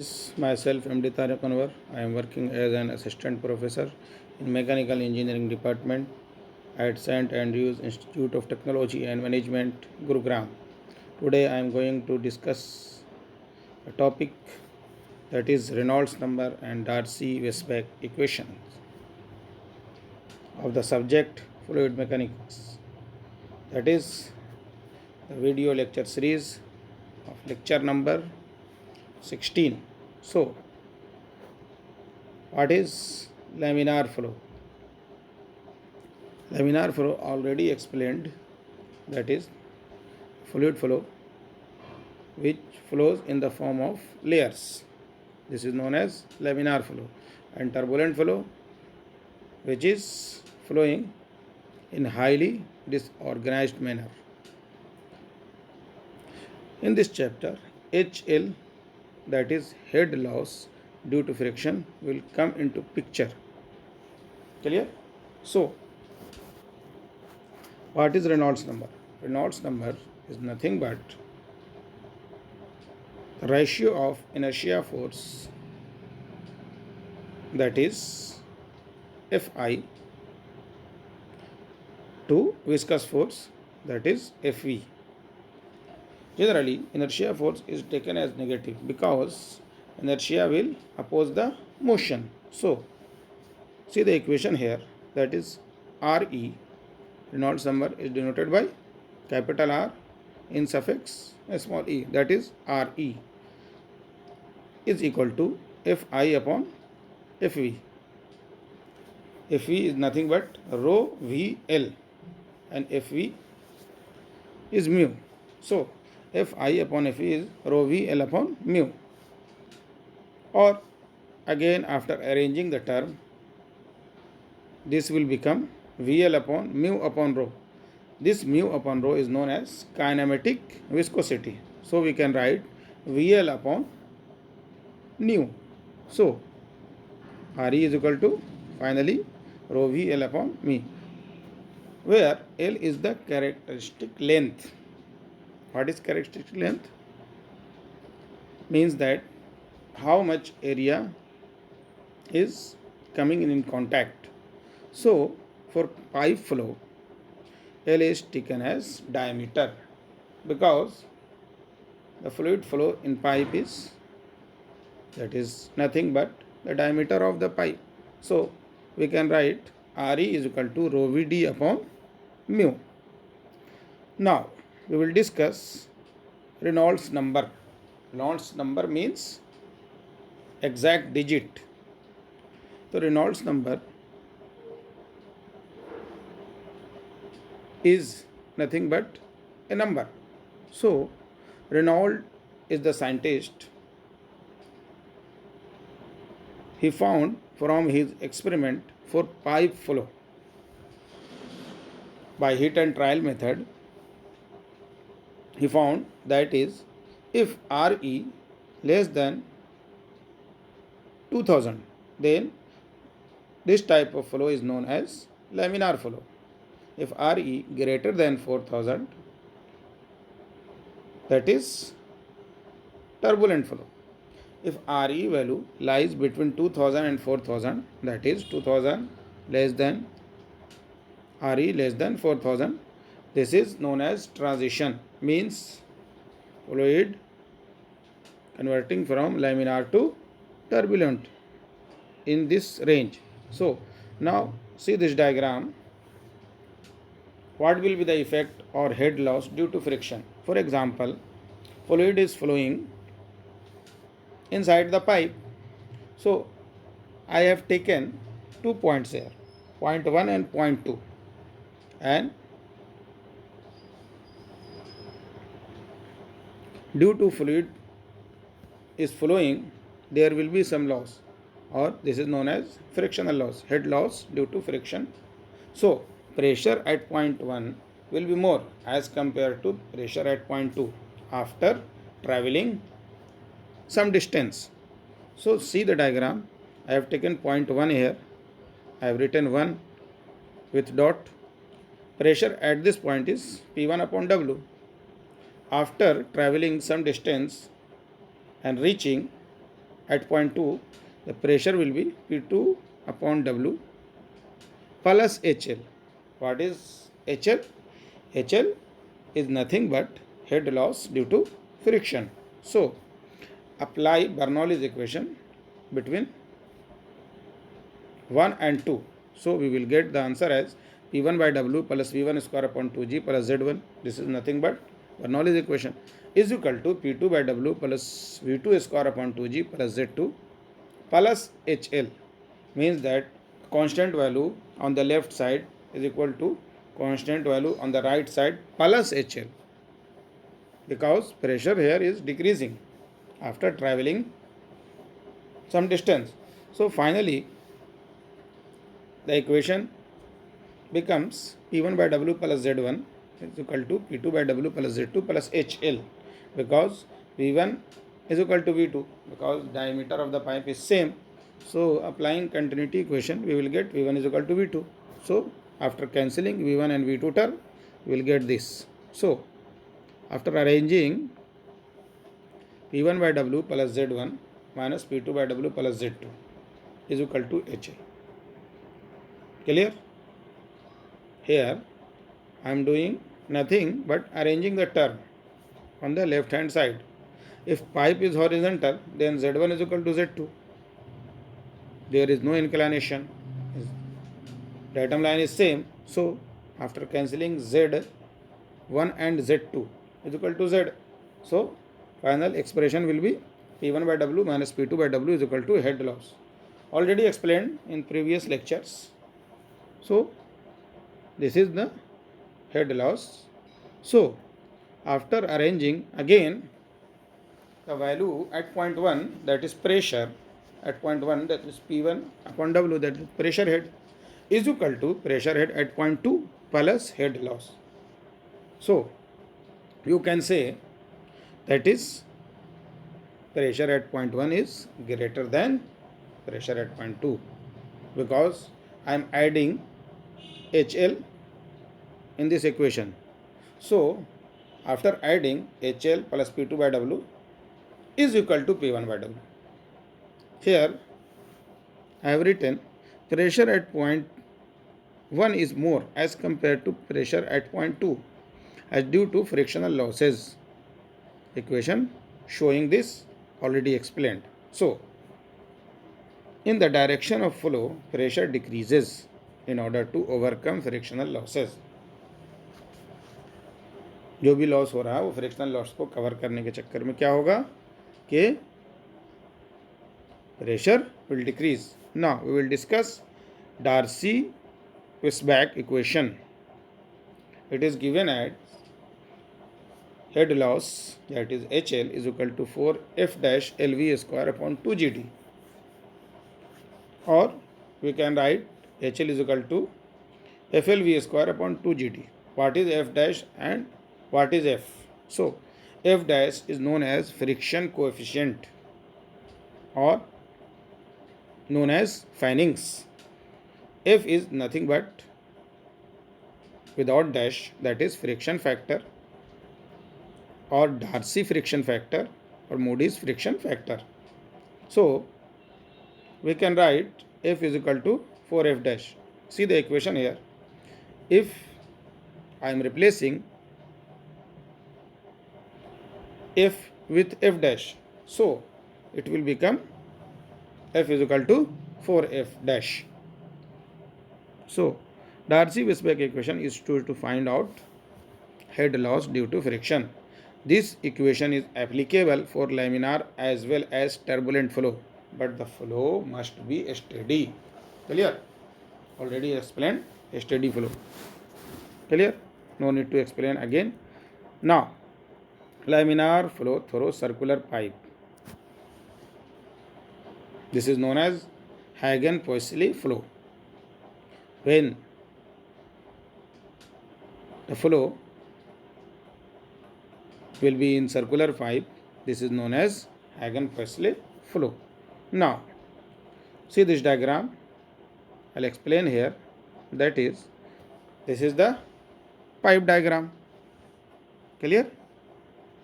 Myself, MD Tariq Anwar. I am working as an assistant professor in Mechanical Engineering Department at St. Andrews Institute of Technology and Management, Gurugram. Today I am going to discuss a topic that is Reynolds number and Darcy-Weisbach equations of the subject fluid mechanics. That is the video lecture series of lecture number 16. So, what is laminar flow? Laminar flow already explained, that is fluid flow which flows in the form of layers. This is known as laminar flow, and turbulent flow which is flowing in highly disorganized manner. In this chapter, HL, that is head loss due to friction, will come into picture. Clear? So, what is Reynolds number? Reynolds number is nothing but the ratio of inertia force, that is Fi, to viscous force, that is Fv. Generally, inertia force is taken as negative because inertia will oppose the motion. So, see the equation here, that is Re, Reynolds number is denoted by capital R in suffix small e, that is Re, is equal to Fi upon Fv. Fv is nothing but rho Vl and Fv is mu. So, Fi upon Fv is rho Vl upon mu. Or again, after arranging the term, this will become Vl upon mu upon rho. This mu upon rho is known as kinematic viscosity. So, we can write Vl upon nu. So, Re is equal to finally rho Vl upon mu, where L is the characteristic length. What is characteristic length? Means that how much area is coming in contact. So, for pipe flow, L is taken as diameter because the fluid flow in pipe is, that is nothing but the diameter of the pipe. So, we can write Re is equal to rho Vd upon mu. Now, we will discuss Reynolds number. Reynolds number means exact digit. So, Reynolds number is nothing but a number. So, Reynolds is the scientist. He found from his experiment for pipe flow by hit and trial method, he found that is if Re less than 2000, then this type of flow is known as laminar flow. If Re greater than 4000, that is turbulent flow. If Re value lies between 2000 and 4000, that is 2000 less than Re less than 4000, this is known as transition, means fluid converting from laminar to turbulent in this range. So, now see this diagram. What will be the effect or head loss due to friction? For example, fluid is flowing inside the pipe. So, I have taken 2 points here, point 1 and point 2, and due to fluid is flowing, there will be some loss, or this is known as frictional loss, head loss due to friction. So, pressure at point 1 will be more as compared to pressure at point 2 after traveling some distance. So, see the diagram. I have taken point 1 here. I have written 1 with dot. Pressure at this point is P1 upon W. After traveling some distance and reaching at point 2, the pressure will be P2 upon W plus HL. What is HL? HL is nothing but head loss due to friction. So, apply Bernoulli's equation between 1 and 2. So, we will get the answer as P1 by W plus V1 square upon 2G plus Z1. This is nothing but Bernoulli's equation is equal to P2 by W plus V2 square upon 2G plus Z2 plus HL. Means that constant value on the left side is equal to constant value on the right side plus HL, because pressure here is decreasing after traveling some distance. So finally the equation becomes P1 by W plus Z1 is equal to P2 by W plus Z2 plus HL, because V1 is equal to V2 because diameter of the pipe is same. So applying continuity equation, we will get V1 is equal to V2. So after cancelling V1 and V2 term, we will get this. So after arranging P1 by W plus Z1 minus P2 by W plus Z2 is equal to HL. Clear? Here I am doing nothing but arranging the term on the left hand side. If pipe is horizontal, then Z1 is equal to Z2. There is no inclination. Datum line is same. So after cancelling Z1 and Z2 is equal to Z. So final expression will be P1 by W minus P2 by W is equal to head loss. Already explained in previous lectures. So this is the head loss. So after arranging again the value at point 1, that is pressure at point 1, that is P1 upon W, that is pressure head, is equal to pressure head at point 2 plus head loss. So you can say that is pressure at point 1 is greater than pressure at point 2, because I am adding HL in this equation. So after adding HL plus P2 by W is equal to P1 by W. Here I have written pressure at point 1 is more as compared to pressure at point 2 as due to frictional losses. Equation showing this already explained. So in the direction of flow, pressure decreases in order to overcome frictional losses. जो भी loss हो रहा है वो frictional loss को cover करने के चक्कर में क्या होगा कि pressure will decrease. Now we will discuss Darcy-Weisbach equation. It is given as head loss, that is HL, is equal to 4F dash LV square upon 2GD. Or we can write HL is equal to FLV square upon 2GD. What is F dash and what is F? So F dash is known as friction coefficient or known as Fanning's. F is nothing but without dash, that is friction factor or Darcy friction factor or Moody's friction factor. So we can write F is equal to 4F dash. See the equation here. If I am replacing F with F dash, so it will become F is equal to 4F dash. So Darcy-Weisbach equation is to find out head loss due to friction. This equation is applicable for laminar as well as turbulent flow, but the flow must be steady. Clear? Already explained steady flow. Clear? No need to explain again. Now laminar flow through circular pipe. This is known as Hagen-Poiseuille flow. When the flow will be in circular pipe, this is known as Hagen-Poiseuille flow. Now see this diagram. I'll explain here. That is, this is the pipe diagram. Clear?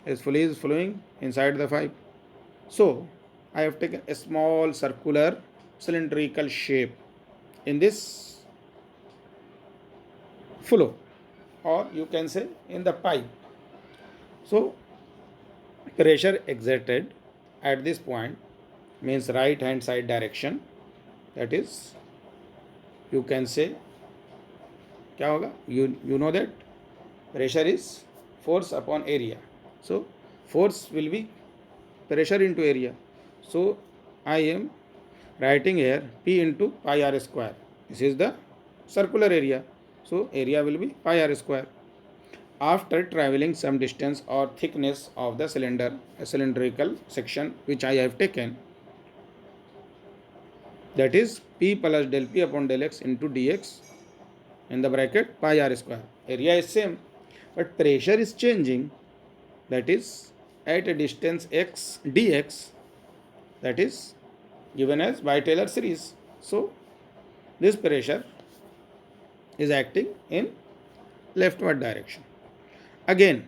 As fluid is flowing inside the pipe. So I have taken a small circular cylindrical shape in this flow, or you can say in the pipe. So pressure exerted at this point means right hand side direction, that is you can say क्या होगा, you know that pressure is force upon area. So force will be pressure into area. So I am writing here P into pi r square. This is the circular area. So area will be pi r square. After traveling some distance or thickness of the cylinder, a cylindrical section which I have taken, that is P plus del P upon del x into dx in the bracket pi r square. Area is same, but pressure is changing, that is at a distance x dx, that is given as By-Taylor series. So this pressure is acting in leftward direction. Again,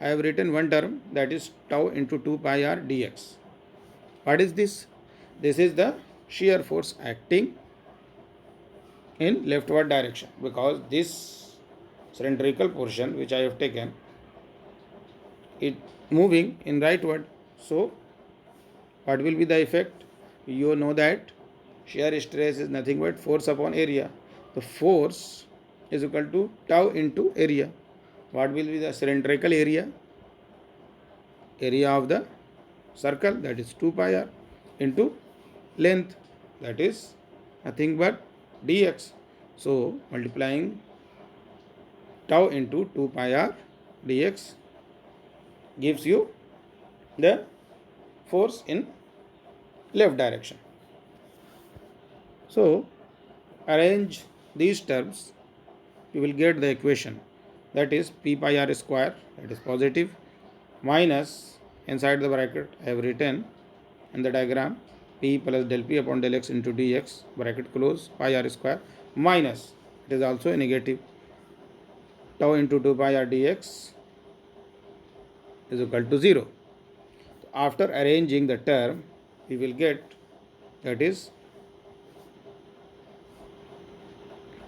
I have written one term, that is tau into 2 pi r dx. What is this? This is the shear force acting in leftward direction, because this cylindrical portion which I have taken, it moving in rightward. So what will be the effect? You know that shear stress is nothing but force upon area. The force is equal to tau into area. What will be the cylindrical area? Area of the circle, that is 2 pi r, into length, that is nothing but dx. So multiplying tau into 2 pi r dx gives you the force in left direction. So arrange these terms, you will get the equation, that is P pi r square, that is positive, minus inside the bracket I have written in the diagram P plus del P upon del x into dx, bracket close, pi r square, minus it is also a negative, tau into 2 pi r dx is equal to 0. After arranging the term, we will get, that is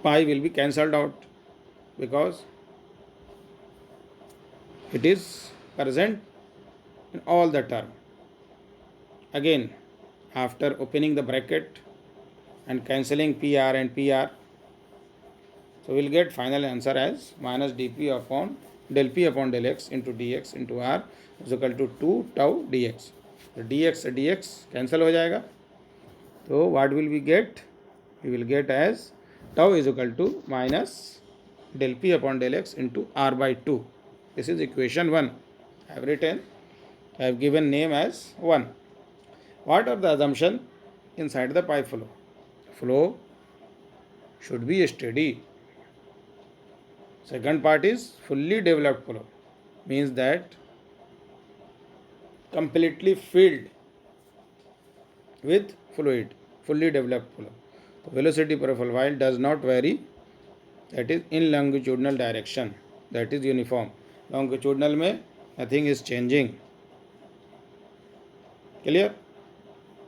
pi will be cancelled out, because it is present in all the term. Again, after opening the bracket and cancelling PR and PR, so we will get final answer as minus dp upon del p upon del x into dx into r is equal to 2 tau dx. तो dx dx cancel हो जाएगा, तो what will we get? We will get as tau is equal to minus del p upon del x into r by 2. This is equation 1. I have written, I have given name as 1. What are the assumption inside the pipe flow? Flow should be steady. Second part is fully developed flow, means that completely filled with fluid, fully developed flow. The velocity profile does not vary, that is in longitudinal direction, that is uniform. Longitudinal में nothing is changing. Clear?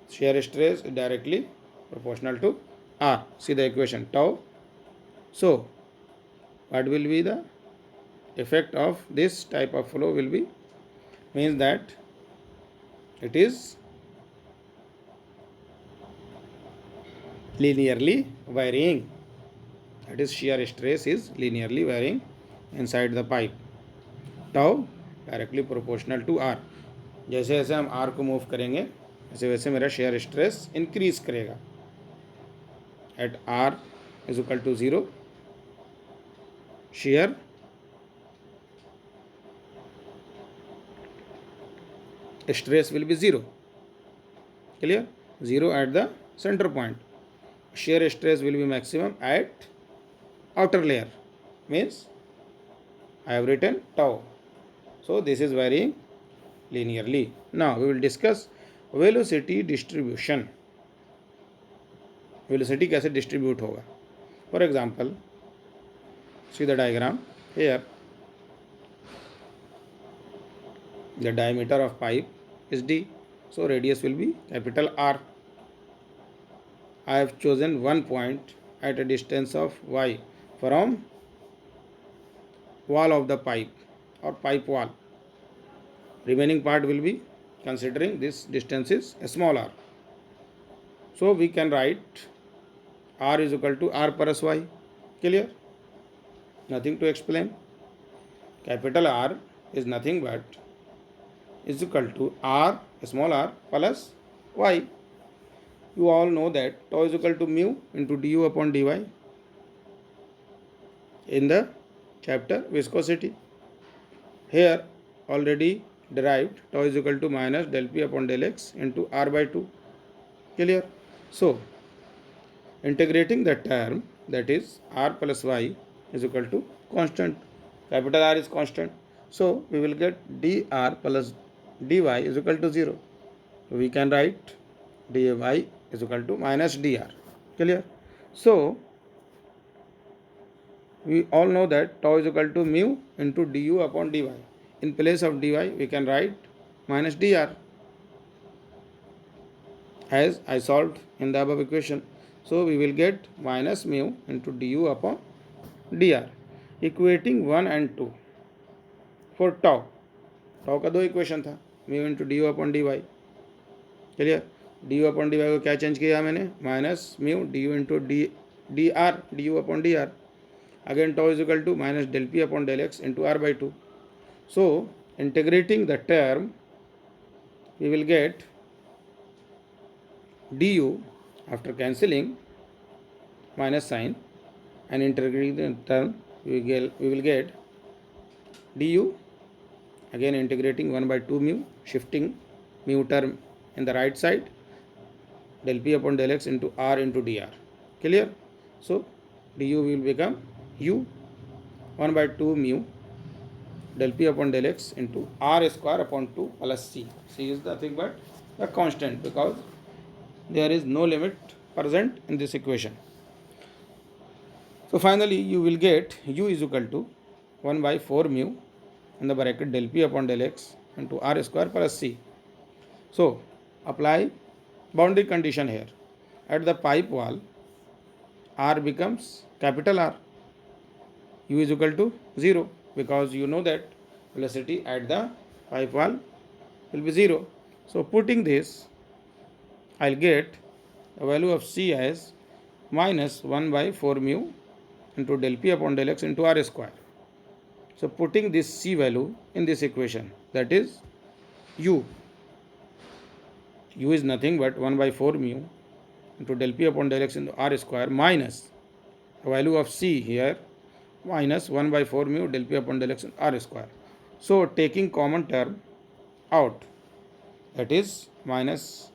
Shear stress is directly proportional to R. See the equation, tau. So what will be the effect of this type of flow will be, means that it is linearly varying, that is shear stress is linearly varying inside the pipe. Tau directly proportional to R. जैसे जैसे हम R को move करेंगे वैसे वैसे मेरा shear stress increase करेगा. At R is equal to 0, shear stress will be 0. Clear? 0 at the center point. Shear stress will be maximum at outer layer, means I have written tau. So this is varying linearly. Now we will discuss velocity distribution. Velocity कैसे distribute होगा? For example, see the diagram here. The diameter of pipe is d. So radius will be capital R. I have chosen one point at a distance of y from wall of the pipe or pipe wall. Remaining part will be considering this distance is small r. So we can write r is equal to r plus y. Clear? Nothing to explain. Capital R is nothing but is equal to r small r plus y. You all know that tau is equal to mu into du upon dy in the chapter viscosity. Here already derived tau is equal to minus del p upon del x into r by 2. Clear? So integrating the term, that is r plus y is equal to constant. Capital R is constant. So we will get dr plus dy is equal to 0. We can write dy is equal to minus dr. Clear? So we all know that tau is equal to mu into du upon dy. In place of dy we can write minus dr as I solved in the above equation. So we will get minus mu into du upon dr, equating 1 and 2 for tau. Tau का दो equation था, mu into du upon dy. Clear? du upon dy को क्या change किया मैंने? Minus mu du into dr du upon dr. Again tau is equal to minus del p upon del x into r by 2. So integrating the term we will get du after cancelling minus sign and integrating the term we will get du, again integrating 1 by 2 mu, shifting mu term in the right side, del p upon del x into r into dr. Clear? So du will become u 1 by 2 mu del p upon del x into r square upon 2 plus c. C is nothing but a constant because there is no limit present in this equation. So finally you will get u is equal to 1 by 4 mu in the bracket del p upon del x into r square plus c. So apply boundary condition here. At the pipe wall r becomes capital R. U is equal to 0 because you know that velocity at the pipe wall will be 0. So putting this I will get the value of c as minus 1 by 4 mu into del p upon del x into r square. So putting this c value in this equation, that is u is nothing but 1 by 4 mu into del p upon del x into r square minus the value of c here minus 1 by 4 mu del p upon del x into r square. So taking common term out, that is minus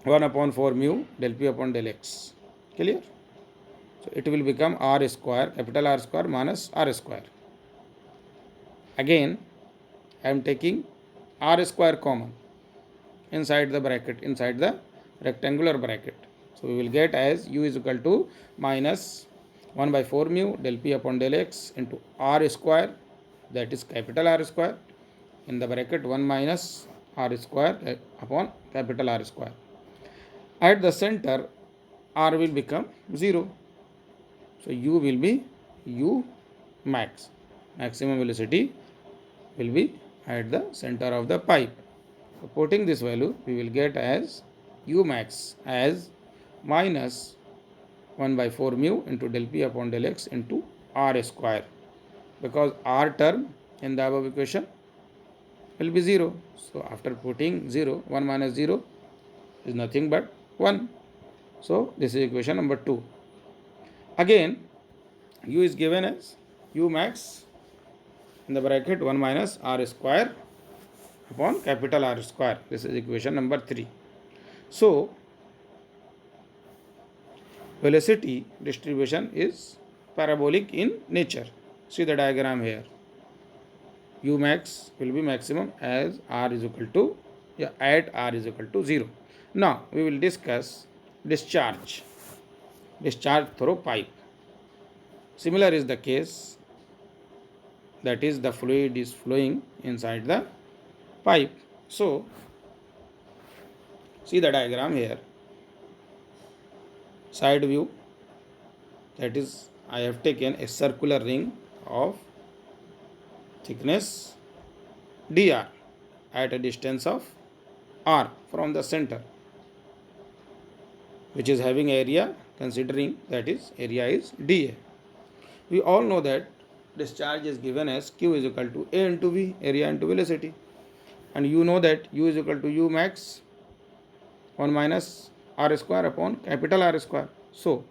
1 upon 4 mu del p upon del x. Clear? So it will become r square, capital R square minus r square. Again I am taking r square common inside the bracket, inside the rectangular bracket. So we will get as u is equal to minus 1 by 4 mu del p upon del x into r square, that is capital R square, in the bracket 1 minus r square upon capital R square. At the center r will become 0. So u will be u max, maximum velocity will be at the center of the pipe. So putting this value we will get as u max as minus 1 by 4 mu into del p upon del x into r square, because r term in the above equation will be 0. So after putting 0, 1 minus 0 is nothing but 1. So this is equation number 2. Again u is given as u max in the bracket 1 minus r square upon capital R square. This is equation number 3. So velocity distribution is parabolic in nature. See the diagram here. U max will be maximum as r is equal to at r is equal to 0. Now we will discuss discharge through pipe. Similar is the case, that is the fluid is flowing inside the pipe. So See the diagram here. Side view, that is, I have taken a circular ring of thickness dr at a distance of r from the center, which is having area, considering that is area is dA. We all know that discharge is given as q is equal to a into v, area into velocity, and you know that u is equal to u max 1 minus r square upon capital R square. So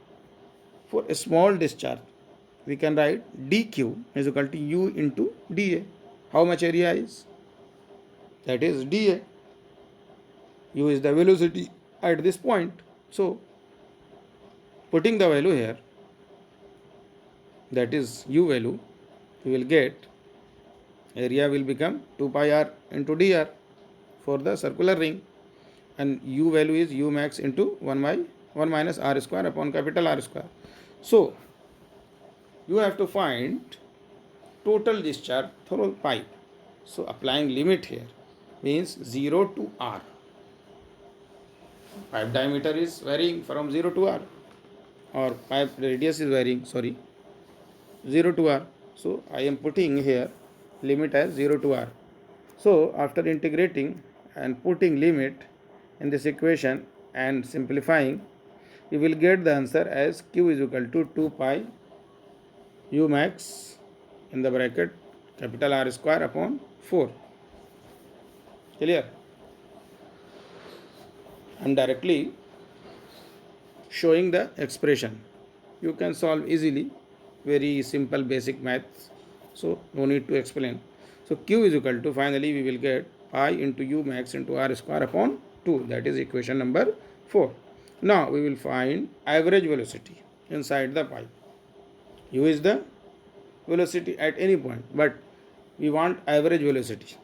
for a small discharge, we can write dq is equal to u into dA. How much area is? That is dA. U is the velocity at this point. So putting the value here, that is u value, we will get area will become 2 pi r into dr for the circular ring, and u value is u max into 1 minus r square upon capital R square. So you have to find total discharge through pipe. So applying limit here means 0 to r. Pipe diameter is varying from 0 to r, or pipe radius is varying, 0 to r. So I am putting here limit as 0 to r. So after integrating and putting limit in this equation and simplifying, you will get the answer as q is equal to 2 pi u max in the bracket capital R square upon 4. Clear? I am directly showing the expression. You can solve easily, very simple basic maths, so no need to explain. So q is equal to, finally we will get pi into u max into r square upon 2, that is equation number 4. Now we will find average velocity inside the pipe. U is the velocity at any point, but we want average velocity.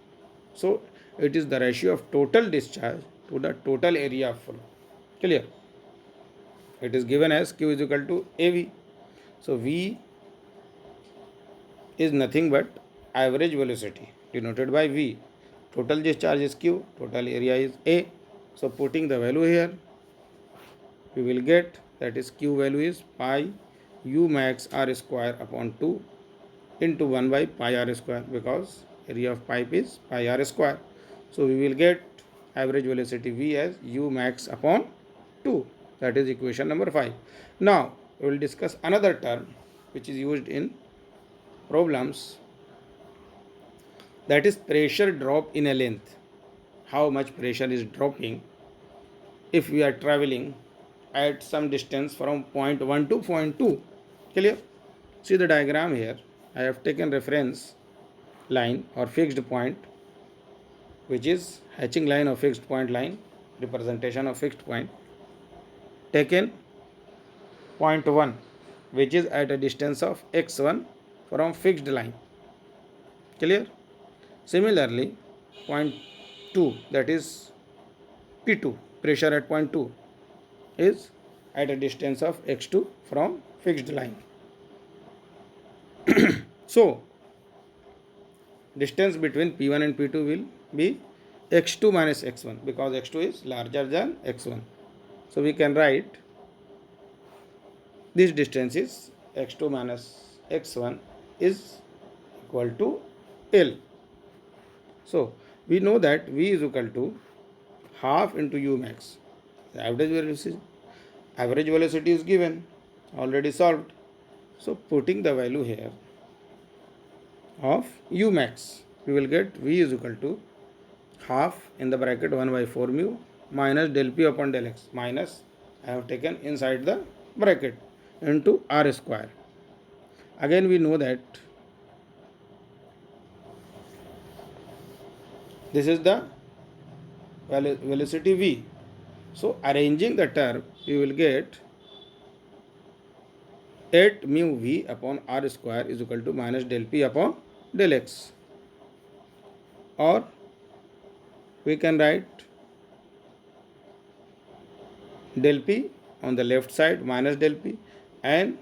So it is the ratio of total discharge to the total area of flow. Clear? It is given as q is equal to AV. So V is nothing but average velocity denoted by V. Total discharge is q, total area is A. So putting the value here, we will get, that is q value is pi u max r square upon 2 into 1 by pi r square, because area of pipe is pi r square. So we will get average velocity V as u max upon 2, that is equation number 5. Now we will discuss another term which is used in problems, that is pressure drop in a length. How much pressure is dropping if we are traveling at some distance from point 1 to point 2. Clear? See the diagram here. I have taken reference line or fixed point, which is hatching line or fixed point line, representation of fixed point. Taken point 1, which is at a distance of x1 from fixed line. Clear? Similarly, point 2, that is P2, pressure at point 2, is at a distance of x2 from fixed line. So distance between P1 and P2 will be x2 minus x1, because x2 is larger than x1. So we can write this distance is x2 minus x1 is equal to L. So we know that V is equal to half into u max. The average velocity is given, already solved. So putting the value here of u max, we will get V is equal to half in the bracket 1 by 4 mu minus del P upon del X, minus I have taken inside the bracket into R square. Again we know that this is the velocity V. So arranging the term, we will get 8 mu V upon R square is equal to minus del P upon del X. Or we can write del P on the left side minus del P and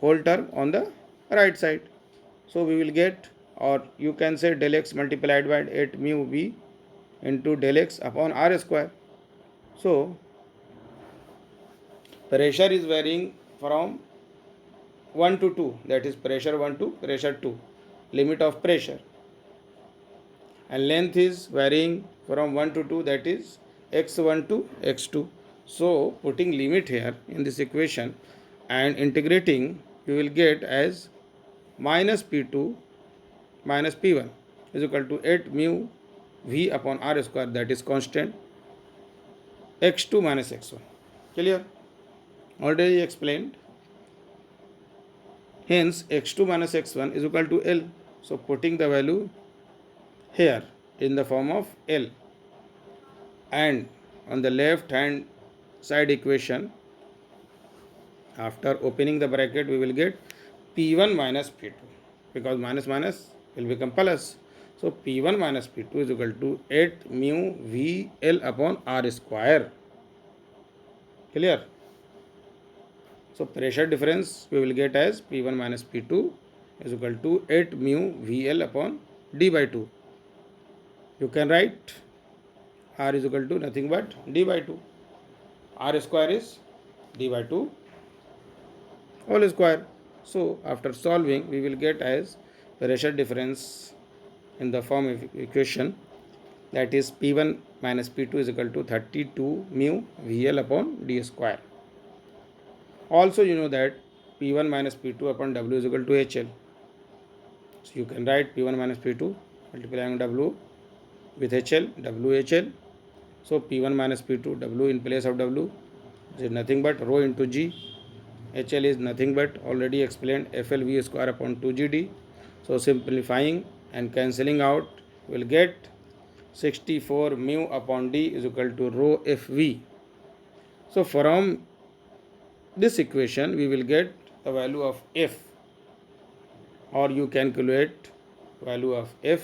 whole term on the right side. So we will get, or you can say del X multiplied by 8 mu V into del X upon R square. So pressure is varying from 1 to 2, that is pressure 1 to pressure 2, limit of pressure, and length is varying from 1 to 2, that is x1 to x2. So putting limit here in this equation and integrating, you will get as minus p2 minus p1 is equal to 8 mu v upon r square, that is constant, x2 minus x1. Clear? Already explained. Hence x2 minus x1 is equal to L. So putting the value here in the form of L, and on the left hand side equation, after opening the bracket, we will get P1 minus P2, because minus minus will become plus. So P1 minus P2 is equal to 8 mu V L upon R square. Clear? So pressure difference we will get as P1 minus P2 is equal to 8 mu VL upon D by 2. You can write R is equal to nothing but D by 2. R square is D by 2 whole square. So after solving, we will get as pressure difference in the form of equation, that is P1 minus P2 is equal to 32 mu VL upon D square. Also you know that P1 minus P2 upon W is equal to HL. So you can write P1 minus P2 multiplying W with HL, WHL. So P1 minus P2, W in place of W is nothing but rho into G. HL is nothing but already explained FLV square upon 2GD. So simplifying and cancelling out, will get 64 mu upon D is equal to rho FV. So from this equation we will get the value of F, or you calculate value of F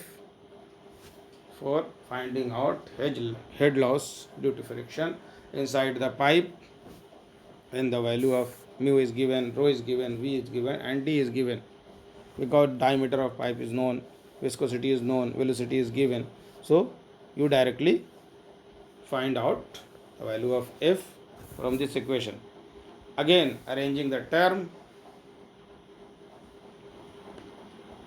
for finding out head loss due to friction inside the pipe, when the value of mu is given, rho is given, V is given, and D is given. Because diameter of pipe is known, viscosity is known, velocity is given, so you directly find out the value of F from this equation. Again arranging the term,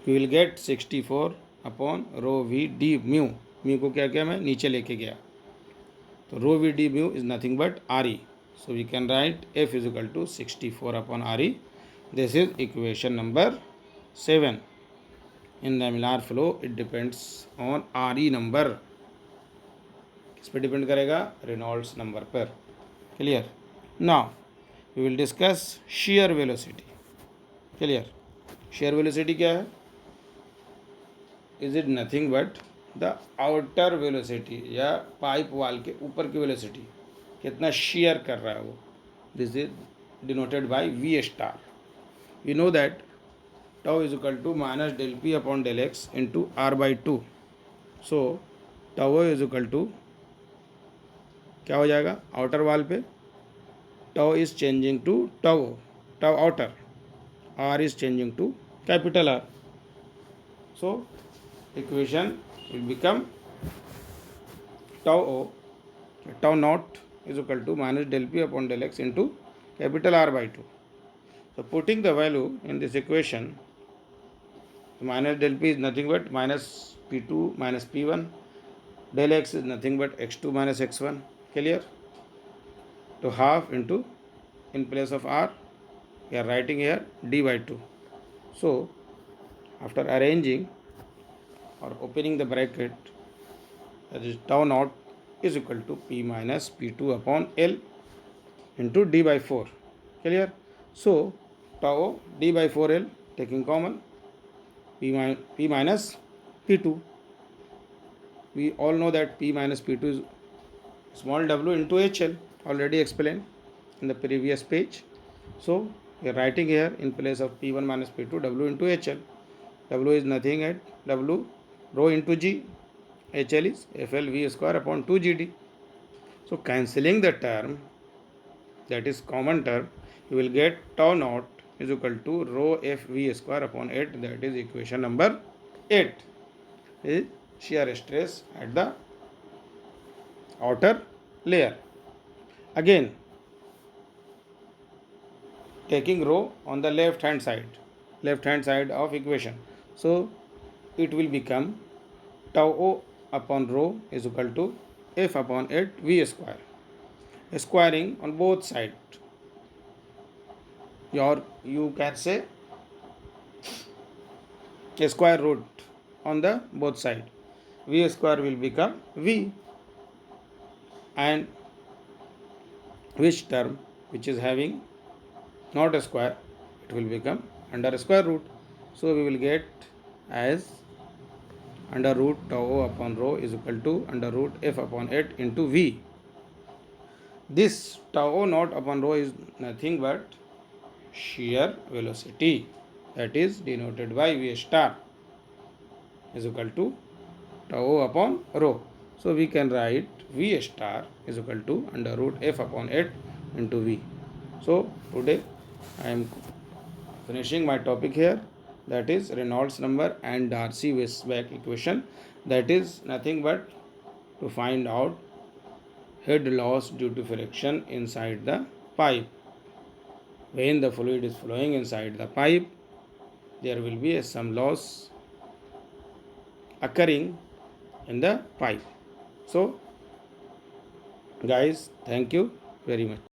we will get 64 upon rho V D mu. Mu को क्या किया मैं नीचे लेके गया, तो rho V D mu is nothing but RE. So we can write F is equal to 64 upon RE. This is equation number 7. In the laminar flow, it depends on RE number. किस पे depend करेगा? Reynolds number पर. Clear? Now we will discuss shear velocity. Clear? Shear velocity क्या है? Is it nothing but the outer velocity, या pipe वाल के ऊपर की वेलोसिटी कितना shear कर रहा है वो. This is denoted by V star. We know that tau is equal to minus del P upon del X into R by 2. So tau is equal to क्या हो जाएगा? आउटर वाल पे tau is changing to tau outer, R is changing to capital R. So equation will become tau naught is equal to minus del P upon del X into capital R by 2. So putting the value in this equation, minus del P is nothing but minus P2 minus P1, del X is nothing but X2 minus X1. Clear? To half into, in place of R we are writing here D by 2. So after arranging or opening the bracket, that is tau naught is equal to P minus P2 upon L into D by 4. Clear? So tau D by 4L taking common, P minus P2. We all know that P minus P2 is small w into HL, already explained in the previous page. So we are writing here in place of P1 minus P2 W into HL. W is nothing at W rho into G. HL is FLV square upon 2GD. So cancelling the term, that is common term, you will get tau naught is equal to rho FV square upon 8. That is equation number 8. Is shear stress at the outer layer. Again, taking rho on the left hand side of equation. So it will become tau O upon rho is equal to F upon 8 V square. Squaring on both sides, or you can say a square root on the both side. V square will become V, and which term which is having not a square, it will become under square root. So we will get as under root tau O upon rho is equal to under root F upon 8 into V. This tau O naught upon rho is nothing but shear velocity, that is denoted by V star is equal to tau O upon rho. So we can write V star is equal to under root F upon 8 into V. So today I am finishing my topic here, that is Reynolds number and Darcy-Weisbach equation, that is nothing but to find out head loss due to friction inside the pipe. When the fluid is flowing inside the pipe, there will be some loss occurring in the pipe. So guys, thank you very much.